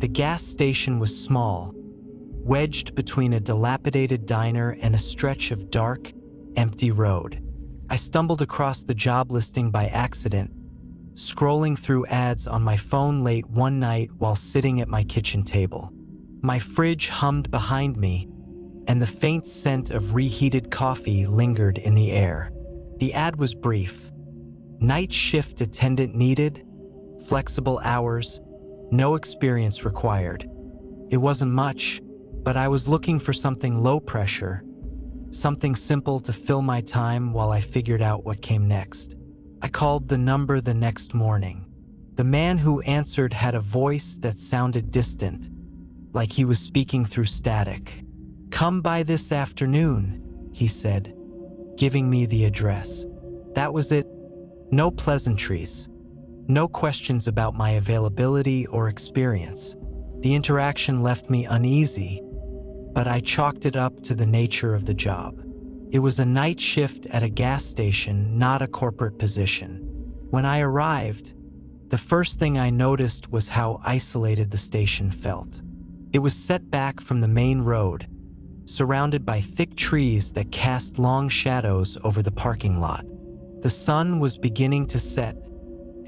The gas station was small, wedged between a dilapidated diner and a stretch of dark, empty road. I stumbled across the job listing by accident, scrolling through ads on my phone late one night while sitting at my kitchen table. My fridge hummed behind me, and the faint scent of reheated coffee lingered in the air. The ad was brief. Night shift attendant needed, flexible hours, no experience required. It wasn't much, but I was looking for something low pressure, something simple to fill my time while I figured out what came next. I called the number the next morning. The man who answered had a voice that sounded distant, like he was speaking through static. "Come by this afternoon," he said, giving me the address. That was it. No pleasantries. No questions about my availability or experience. The interaction left me uneasy, but I chalked it up to the nature of the job. It was a night shift at a gas station, not a corporate position. When I arrived, the first thing I noticed was how isolated the station felt. It was set back from the main road, surrounded by thick trees that cast long shadows over the parking lot. The sun was beginning to set,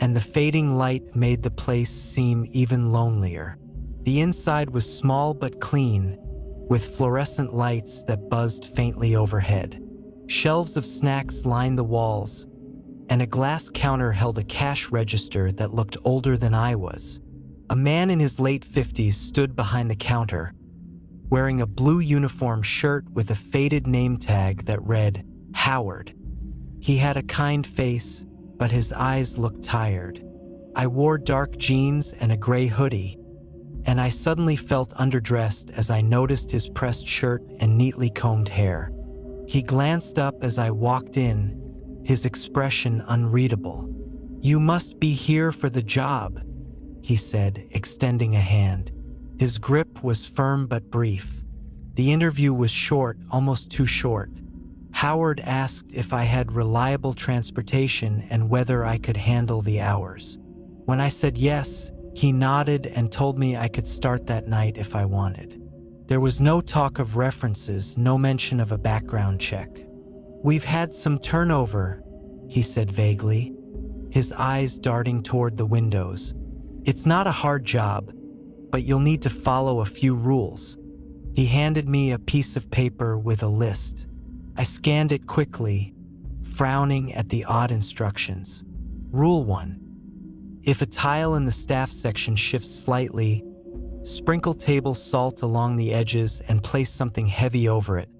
and the fading light made the place seem even lonelier. The inside was small but clean, with fluorescent lights that buzzed faintly overhead. Shelves of snacks lined the walls, and a glass counter held a cash register that looked older than I was. A man in his late 50s stood behind the counter, wearing a blue uniform shirt with a faded name tag that read, Howard. He had a kind face, but his eyes looked tired. I wore dark jeans and a gray hoodie, and I suddenly felt underdressed as I noticed his pressed shirt and neatly combed hair. He glanced up as I walked in, his expression unreadable. "You must be here for the job," he said, extending a hand. His grip was firm but brief. The interview was short, almost too short. Howard asked if I had reliable transportation and whether I could handle the hours. When I said yes, he nodded and told me I could start that night if I wanted. There was no talk of references, no mention of a background check. "We've had some turnover," he said vaguely, his eyes darting toward the windows. "It's not a hard job, but you'll need to follow a few rules." He handed me a piece of paper with a list. I scanned it quickly, frowning at the odd instructions. Rule 1. If a tile in the staff section shifts slightly, sprinkle table salt along the edges and place something heavy over it,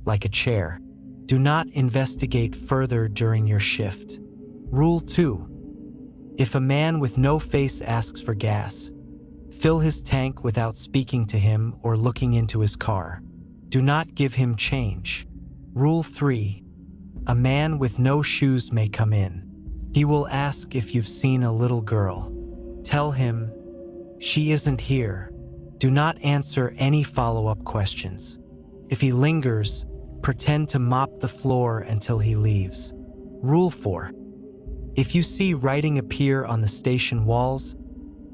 like a chair. Do not investigate further during your shift. Rule 2. If a man with no face asks for gas, fill his tank without speaking to him or looking into his car. Do not give him change. Rule 3. A man with no shoes may come in. He will ask if you've seen a little girl. Tell him, "She isn't here." Do not answer any follow-up questions. If he lingers, pretend to mop the floor until he leaves. Rule 4. If you see writing appear on the station walls,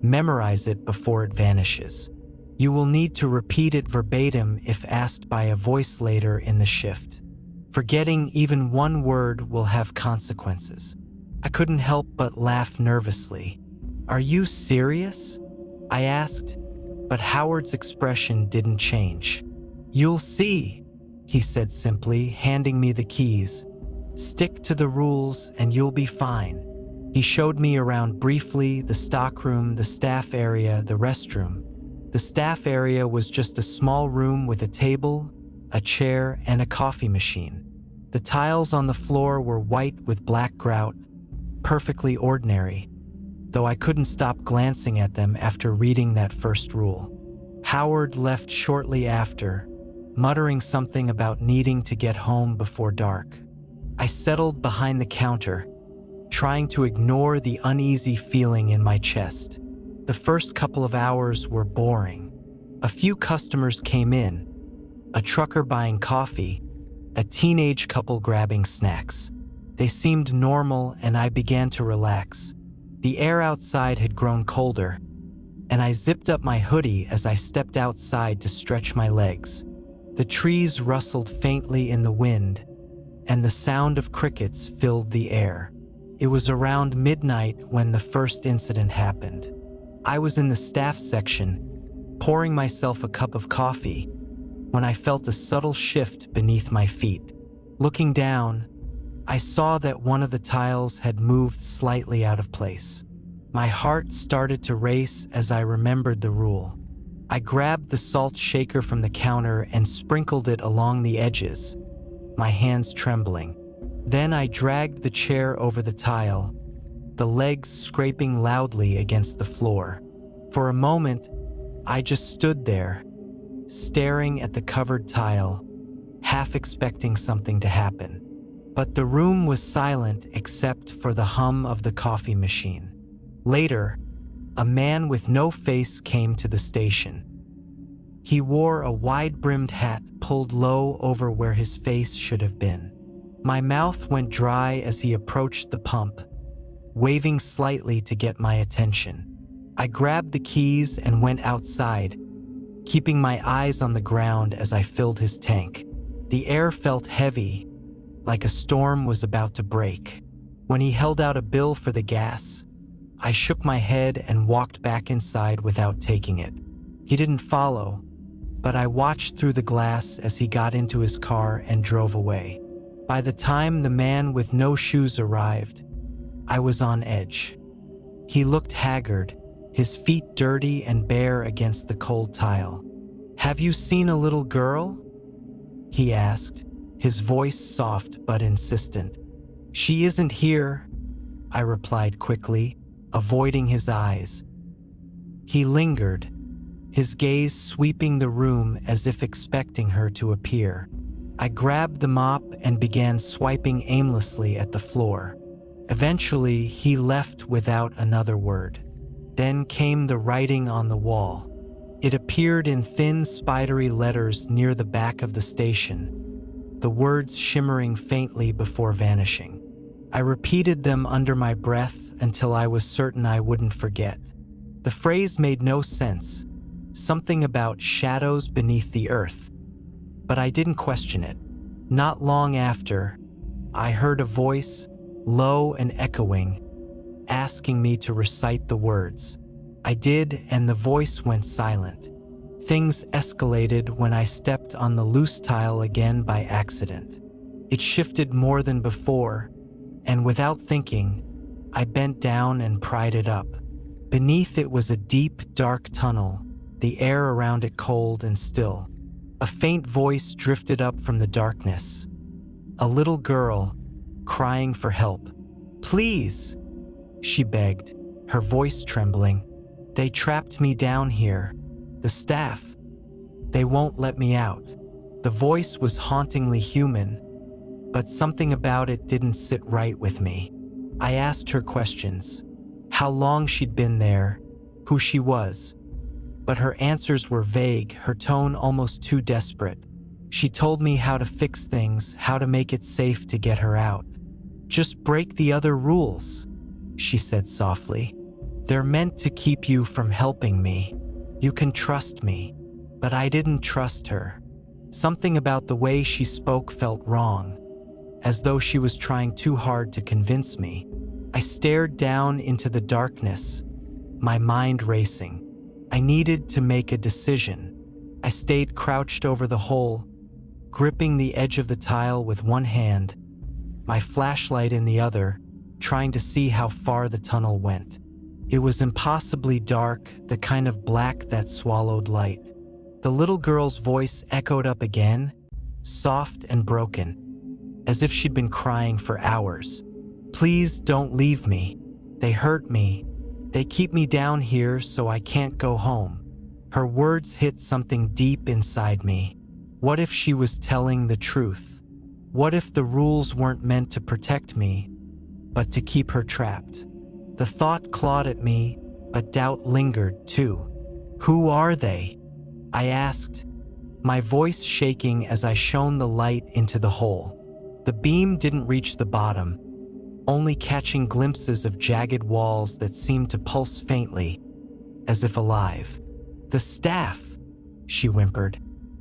memorize it before it vanishes. You will need to repeat it verbatim if asked by a voice later in the shift. Forgetting even one word will have consequences. I couldn't help but laugh nervously. "Are you serious?" I asked, but Howard's expression didn't change. "You'll see," he said simply, handing me the keys. "Stick to the rules and you'll be fine." He showed me around briefly, the stockroom, the staff area, the restroom. The staff area was just a small room with a table, a chair, and a coffee machine. The tiles on the floor were white with black grout, perfectly ordinary, though I couldn't stop glancing at them after reading that first rule. Howard left shortly after, muttering something about needing to get home before dark. I settled behind the counter, trying to ignore the uneasy feeling in my chest. The first couple of hours were boring. A few customers came in, a trucker buying coffee, a teenage couple grabbing snacks. They seemed normal and I began to relax. The air outside had grown colder, and I zipped up my hoodie as I stepped outside to stretch my legs. The trees rustled faintly in the wind, and the sound of crickets filled the air. It was around midnight when the first incident happened. I was in the staff section, pouring myself a cup of coffee, when I felt a subtle shift beneath my feet. Looking down, I saw that one of the tiles had moved slightly out of place. My heart started to race as I remembered the rule. I grabbed the salt shaker from the counter and sprinkled it along the edges, my hands trembling. Then I dragged the chair over the tile, the legs scraping loudly against the floor. For a moment, I just stood there, staring at the covered tile, half expecting something to happen. But the room was silent except for the hum of the coffee machine. Later, a man with no face came to the station. He wore a wide-brimmed hat pulled low over where his face should have been. My mouth went dry as he approached the pump, waving slightly to get my attention. I grabbed the keys and went outside, keeping my eyes on the ground as I filled his tank. The air felt heavy, like a storm was about to break. When he held out a bill for the gas, I shook my head and walked back inside without taking it. He didn't follow, but I watched through the glass as he got into his car and drove away. By the time the man with no shoes arrived, I was on edge. He looked haggard, his feet dirty and bare against the cold tile. "Have you seen a little girl?" he asked, his voice soft but insistent. "She isn't here," I replied quickly, avoiding his eyes. He lingered, his gaze sweeping the room as if expecting her to appear. I grabbed the mop and began swiping aimlessly at the floor. Eventually, he left without another word. Then came the writing on the wall. It appeared in thin, spidery letters near the back of the station, the words shimmering faintly before vanishing. I repeated them under my breath until I was certain I wouldn't forget. The phrase made no sense, something about shadows beneath the earth, but I didn't question it. Not long after, I heard a voice, low and echoing, asking me to recite the words. I did, and the voice went silent. Things escalated when I stepped on the loose tile again by accident. It shifted more than before, and without thinking, I bent down and pried it up. Beneath it was a deep, dark tunnel, the air around it cold and still. A faint voice drifted up from the darkness. A little girl, crying for help. "Please," she begged, her voice trembling. "They trapped me down here. The staff. They won't let me out." The voice was hauntingly human, but something about it didn't sit right with me. I asked her questions. How long she'd been there, who she was. But her answers were vague, her tone almost too desperate. She told me how to fix things, how to make it safe to get her out. "Just break the other rules," she said softly. "They're meant to keep you from helping me. You can trust me." But I didn't trust her. Something about the way she spoke felt wrong, as though she was trying too hard to convince me. I stared down into the darkness, my mind racing. I needed to make a decision. I stayed crouched over the hole, gripping the edge of the tile with one hand, my flashlight in the other, trying to see how far the tunnel went. It was impossibly dark, the kind of black that swallowed light. The little girl's voice echoed up again, soft and broken, as if she'd been crying for hours. "Please don't leave me. They hurt me. They keep me down here so I can't go home." Her words hit something deep inside me. What if she was telling the truth? What if the rules weren't meant to protect me, but to keep her trapped? The thought clawed at me, but doubt lingered too. "Who are they?" I asked, my voice shaking as I shone the light into the hole. The beam didn't reach the bottom, only catching glimpses of jagged walls that seemed to pulse faintly, as if alive. "The staff," she whimpered.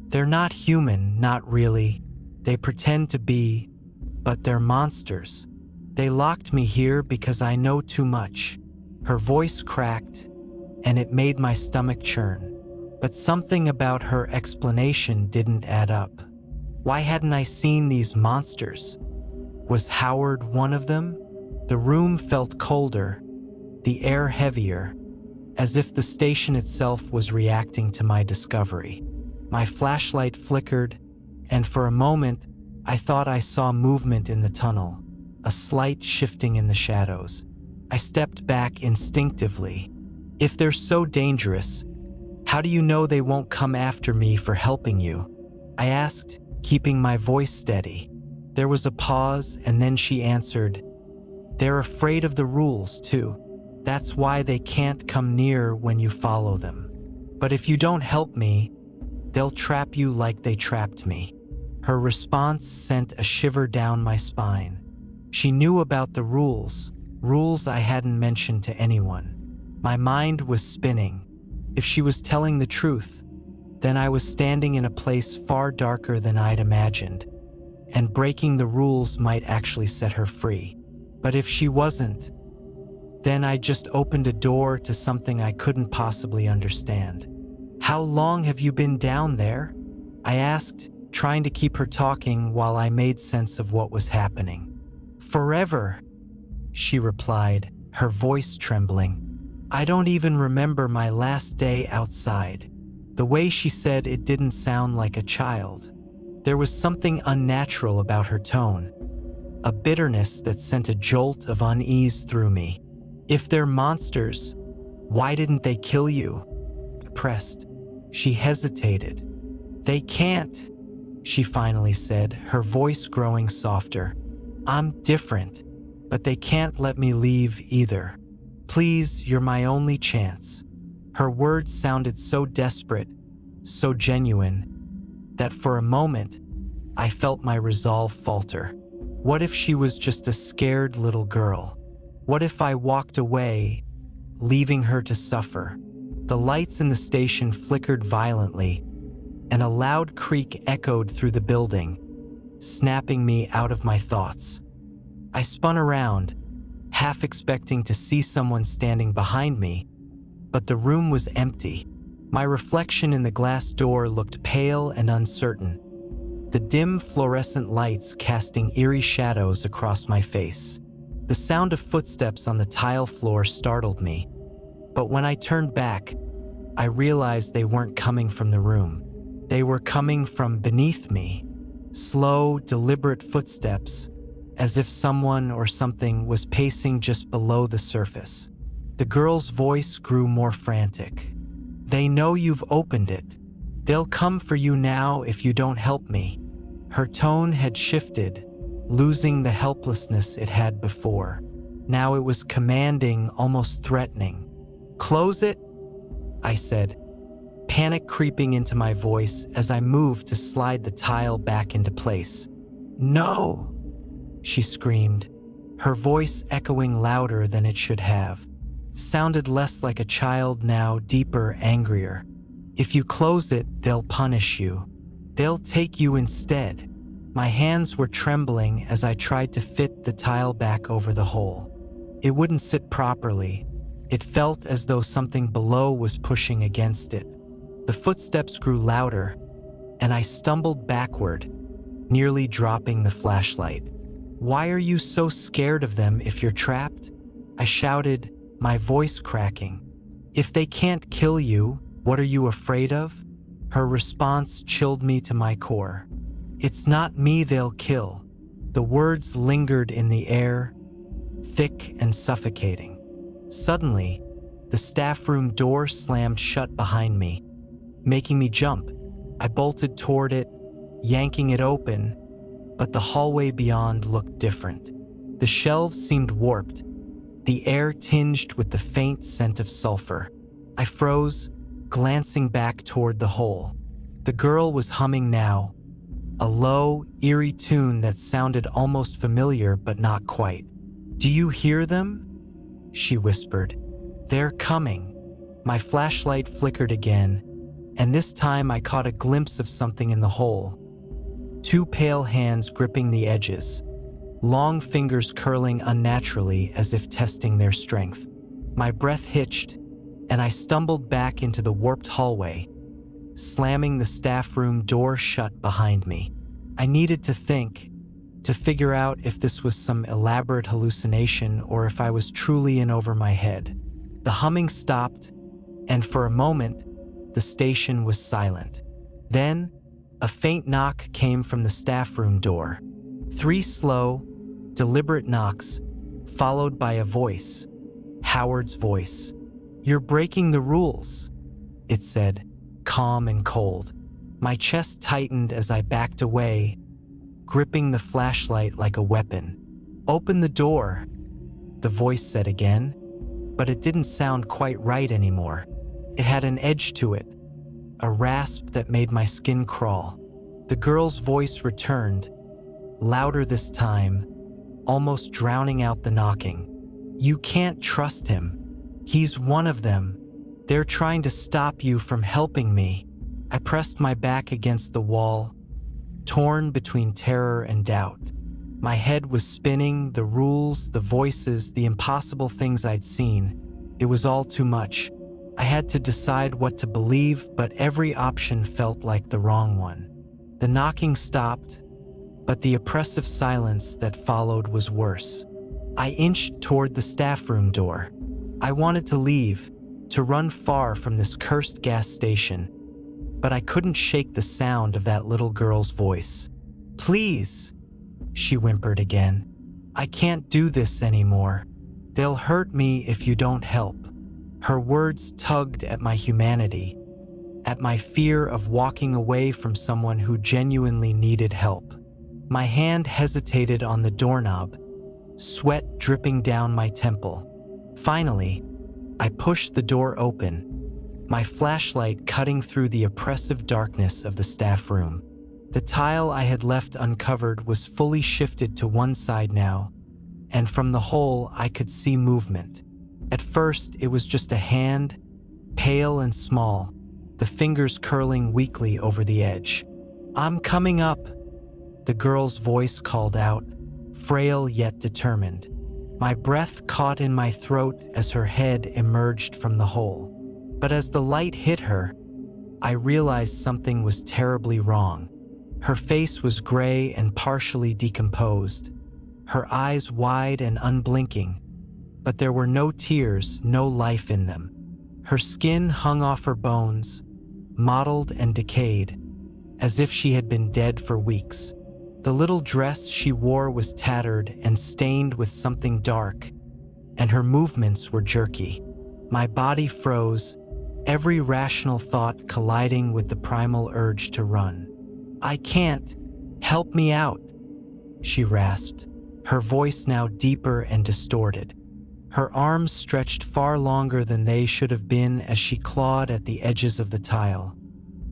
"They're not human, not really. They pretend to be, but they're monsters. They locked me here because I know too much." Her voice cracked, and it made my stomach churn. But something about her explanation didn't add up. Why hadn't I seen these monsters? Was Howard one of them? The room felt colder, the air heavier, as if the station itself was reacting to my discovery. My flashlight flickered, and for a moment, I thought I saw movement in the tunnel, a slight shifting in the shadows. I stepped back instinctively. If they're so dangerous, how do you know they won't come after me for helping you? I asked, keeping my voice steady. There was a pause, and then she answered, "They're afraid of the rules, too. That's why they can't come near when you follow them. But if you don't help me, they'll trap you like they trapped me." Her response sent a shiver down my spine. She knew about the rules I hadn't mentioned to anyone. My mind was spinning. If she was telling the truth, then I was standing in a place far darker than I'd imagined, and breaking the rules might actually set her free. But if she wasn't, then I just opened a door to something I couldn't possibly understand. "How long have you been down there?" I asked, trying to keep her talking while I made sense of what was happening. "Forever," she replied, her voice trembling. "I don't even remember my last day outside." The way she said it didn't sound like a child. There was something unnatural about her tone, a bitterness that sent a jolt of unease through me. "If they're monsters, why didn't they kill you?" I pressed. She hesitated. "They can't," she finally said, her voice growing softer. "I'm different, but they can't let me leave either. Please, you're my only chance." Her words sounded so desperate, so genuine, that for a moment, I felt my resolve falter. What if she was just a scared little girl? What if I walked away, leaving her to suffer? The lights in the station flickered violently, and a loud creak echoed through the building, snapping me out of my thoughts. I spun around, half expecting to see someone standing behind me, but the room was empty. My reflection in the glass door looked pale and uncertain, the dim fluorescent lights casting eerie shadows across my face. The sound of footsteps on the tile floor startled me, but when I turned back, I realized they weren't coming from the room. They were coming from beneath me, slow, deliberate footsteps, as if someone or something was pacing just below the surface. The girl's voice grew more frantic. "They know you've opened it. They'll come for you now if you don't help me." Her tone had shifted, losing the helplessness it had before. Now it was commanding, almost threatening. "Close it," I said, panic creeping into my voice as I moved to slide the tile back into place. "No," she screamed, her voice echoing louder than it should have. Sounded less like a child now, deeper, angrier. "If you close it, they'll punish you. They'll take you instead." My hands were trembling as I tried to fit the tile back over the hole. It wouldn't sit properly. It felt as though something below was pushing against it. The footsteps grew louder, and I stumbled backward, nearly dropping the flashlight. "Why are you so scared of them if you're trapped?" I shouted, my voice cracking. "If they can't kill you, what are you afraid of?" Her response chilled me to my core. "It's not me they'll kill." The words lingered in the air, thick and suffocating. Suddenly, the staff room door slammed shut behind me, making me jump. I bolted toward it, yanking it open, but the hallway beyond looked different. The shelves seemed warped, the air tinged with the faint scent of sulfur. I froze, glancing back toward the hole. The girl was humming now, a low, eerie tune that sounded almost familiar but not quite. "Do you hear them?" she whispered. "They're coming." My flashlight flickered again, and this time I caught a glimpse of something in the hole. Two pale hands gripping the edges, long fingers curling unnaturally as if testing their strength. My breath hitched, and I stumbled back into the warped hallway, slamming the staff room door shut behind me. I needed to think, to figure out if this was some elaborate hallucination or if I was truly in over my head. The humming stopped, and for a moment, the station was silent. Then, a faint knock came from the staff room door. 3 slow, deliberate knocks, followed by a voice. Howard's voice. "You're breaking the rules," it said, calm and cold. My chest tightened as I backed away, gripping the flashlight like a weapon. "Open the door," the voice said again, but it didn't sound quite right anymore. It had an edge to it, a rasp that made my skin crawl. The girl's voice returned, louder this time, almost drowning out the knocking. "You can't trust him. He's one of them. They're trying to stop you from helping me." I pressed my back against the wall, torn between terror and doubt. My head was spinning, the rules, the voices, the impossible things I'd seen. It was all too much. I had to decide what to believe, but every option felt like the wrong one. The knocking stopped, but the oppressive silence that followed was worse. I inched toward the staff room door. I wanted to leave, to run far from this cursed gas station, but I couldn't shake the sound of that little girl's voice. "Please," she whimpered again. "I can't do this anymore. They'll hurt me if you don't help." Her words tugged at my humanity, at my fear of walking away from someone who genuinely needed help. My hand hesitated on the doorknob, sweat dripping down my temple. Finally, I pushed the door open, my flashlight cutting through the oppressive darkness of the staff room. The tile I had left uncovered was fully shifted to one side now, and from the hole I could see movement. At first, it was just a hand, pale and small, the fingers curling weakly over the edge. "I'm coming up," the girl's voice called out, frail yet determined. My breath caught in my throat as her head emerged from the hole. But as the light hit her, I realized something was terribly wrong. Her face was gray and partially decomposed, her eyes wide and unblinking, but there were no tears, no life in them. Her skin hung off her bones, mottled and decayed, as if she had been dead for weeks. The little dress she wore was tattered and stained with something dark, and her movements were jerky. My body froze, every rational thought colliding with the primal urge to run. "I can't. Help me out," she rasped, her voice now deeper and distorted. Her arms stretched far longer than they should have been as she clawed at the edges of the tile,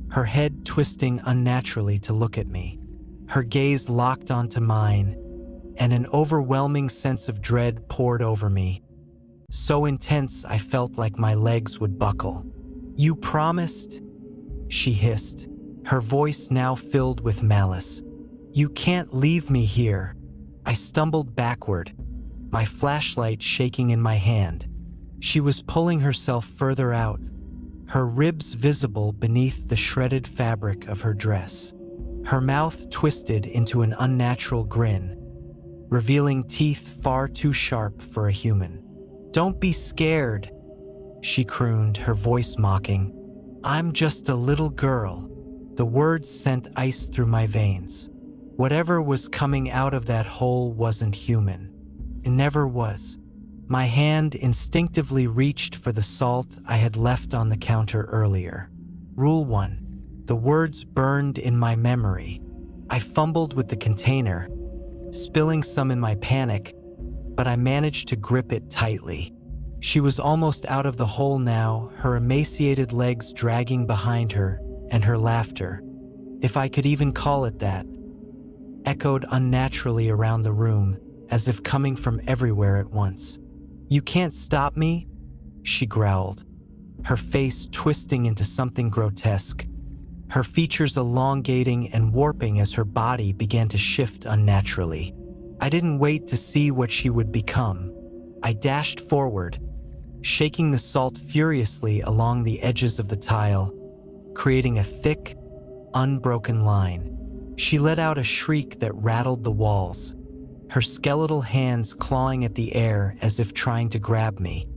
her head twisting unnaturally to look at me. Her gaze locked onto mine, and an overwhelming sense of dread poured over me, so intense I felt like my legs would buckle. "You promised," she hissed, her voice now filled with malice. "You can't leave me here." I stumbled backward, my flashlight shaking in my hand. She was pulling herself further out, her ribs visible beneath the shredded fabric of her dress. Her mouth twisted into an unnatural grin, revealing teeth far too sharp for a human. "Don't be scared," she crooned, her voice mocking. "I'm just a little girl." The words sent ice through my veins. Whatever was coming out of that hole wasn't human. It never was. My hand instinctively reached for the salt I had left on the counter earlier. Rule 1. The words burned in my memory. I fumbled with the container, spilling some in my panic, but I managed to grip it tightly. She was almost out of the hole now, her emaciated legs dragging behind her, and her laughter, if I could even call it that, echoed unnaturally around the room, as if coming from everywhere at once. "You can't stop me," she growled, her face twisting into something grotesque, her features elongating and warping as her body began to shift unnaturally. I didn't wait to see what she would become. I dashed forward, shaking the salt furiously along the edges of the tile, creating a thick, unbroken line. She let out a shriek that rattled the walls, her skeletal hands clawing at the air as if trying to grab me.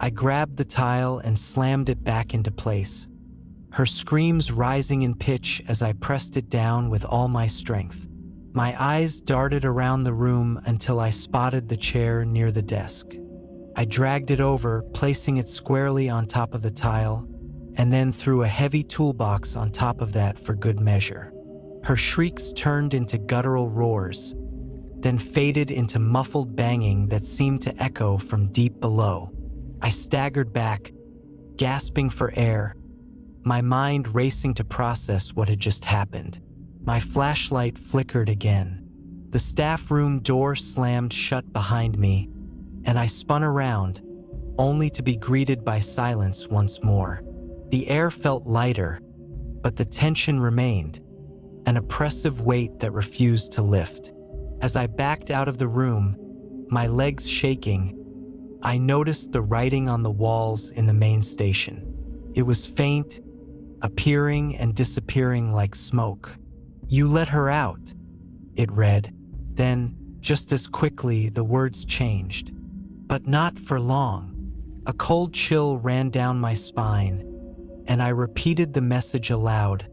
I grabbed the tile and slammed it back into place, her screams rising in pitch as I pressed it down with all my strength. My eyes darted around the room until I spotted the chair near the desk. I dragged it over, placing it squarely on top of the tile, and then threw a heavy toolbox on top of that for good measure. Her shrieks turned into guttural roars, then faded into muffled banging that seemed to echo from deep below. I staggered back, gasping for air, my mind racing to process what had just happened. My flashlight flickered again. The staff room door slammed shut behind me, and I spun around, only to be greeted by silence once more. The air felt lighter, but the tension remained, an oppressive weight that refused to lift. As I backed out of the room, my legs shaking, I noticed the writing on the walls in the main station. It was faint, appearing and disappearing like smoke. "You let her out," it read. Then, just as quickly, the words changed. But not for long. A cold chill ran down my spine, and I repeated the message aloud,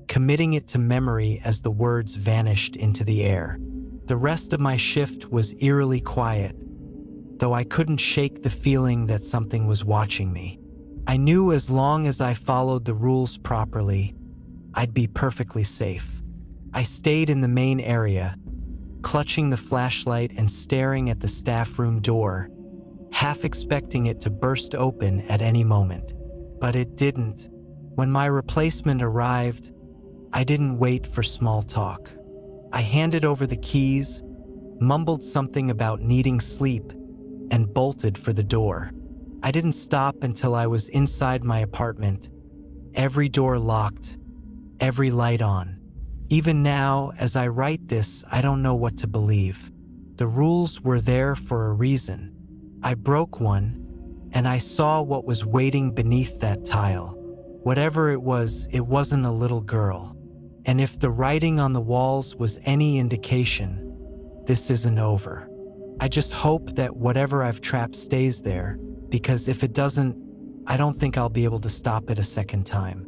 committing it to memory as the words vanished into the air. The rest of my shift was eerily quiet, though I couldn't shake the feeling that something was watching me. I knew as long as I followed the rules properly, I'd be perfectly safe. I stayed in the main area, clutching the flashlight and staring at the staff room door, half expecting it to burst open at any moment. But it didn't. When my replacement arrived, I didn't wait for small talk. I handed over the keys, mumbled something about needing sleep, and bolted for the door. I didn't stop until I was inside my apartment, every door locked, every light on. Even now, as I write this, I don't know what to believe. The rules were there for a reason. I broke one, and I saw what was waiting beneath that tile. Whatever it wasn't a little girl. And if the writing on the walls was any indication, this isn't over. I just hope that whatever I've trapped stays there, because if it doesn't, I don't think I'll be able to stop it a second time.